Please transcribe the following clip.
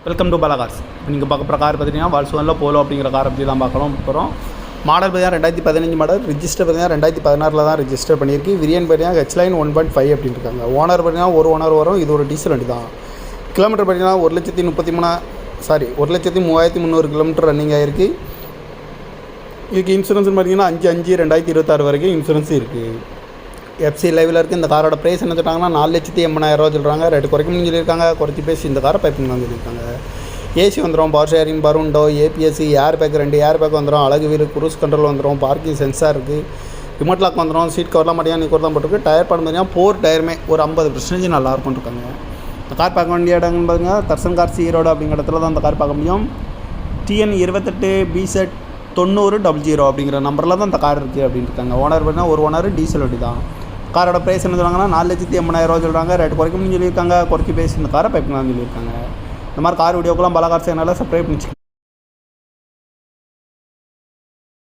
Welcome to Bala cars. இப்போ நீங்கள் பார்க்க போகிற கார் பார்த்தீங்கன்னா வால்ஸ்வாகனில் போலோ அப்படிங்கிற காரை பற்றி தான் பார்க்கலாம் போகிறோம். மாடல் பார்த்தீங்கன்னா 2015 மாடல், ரிஜிஸ்டர் பார்த்தீங்கன்னா 2016 தான் ரிஜிஸ்டர் பண்ணியிருக்கு. வேரியன்ட் பார்த்தீங்கன்னா ஹெச்லைன் 1.5 அப்படின்னு இருக்காங்க. ஓனர் பார்த்தீங்கன்னா ஒரு ஓனர் வரும். இது ஒரு டீசல் வண்டி தான். கிலோமீட்டர் பார்த்தீங்கன்னா 1,33,300 கிலோமீட்டர் ரன்னிங் ஆகிருக்கு. இதுக்கு இன்சூரன்ஸ் பார்த்தீங்கன்னா 5/5/2026 வரைக்கும் இன்சூரன்ஸ் இருக்குது. எஃப்சி லைவில் இருக்குது. இந்த காரோட ப்ரைஸ் என்ன சொல்லிட்டாங்கன்னா 4,80,000 சொல்கிறாங்க. ரேட்டு குறைக்கணும்னு சொல்லியிருக்காங்க. குறைச்சி பேசி இந்த காரை பைப்பிங் தான் சொல்லியிருக்காங்க. ஏசி வந்துடும், பவர் ஷேரிங், பருண்டோ, ஏபிஎஸ்சி, ஏர் பேக் 2 ஏர் பேக் வந்துடும், அழகு வீல், குரூஸ் கண்ட்ரோல் வந்துடும், பார்க்கிங் சென்சார் இருக்குது, ரிமோட் லாக் வந்துடும், சீட் கவர்லாம் மாட்டியா நீ தான் போட்டுருக்கு. டயர் பண்ண பார்த்தீங்கன்னா 4 டயருமே ஒரு 50% நல்லா இருக்கும்னு இருக்காங்க. இந்த கார் பார்க்க வேண்டிய இடம்னு பார்த்தீங்கன்னா தர்சன் கார்ஸ் ஈரோடு அப்படிங்கிற இடத்துல தான் இந்த கார் பார்க்க முடியும். TN 28BZ 9000 அப்படிங்கிற நம்பரில் தான் இந்த கார் இருக்குது அப்படின்னு இருக்காங்க. ஓனர் பார்த்தீங்கன்னா ஒரு ஓனர், டீசல் வண்டி தான். காரோட ப்ரைஸ் என்ன சொல்கிறாங்கன்னா 4,80,000 சொல்கிறாங்க. ரேட்டு குறைக்கணும்னு சொல்லியிருக்காங்க. குறைச்சி பேசி இந்த காரை பைப்பிங் தான் சொல்லியிருக்காங்க. இந்த மாதிரி கார் வீடியோக்கெல்லாம் பாலா கார் சேனலில் சப்ஸ்கிரைப் பண்ணிச்சு.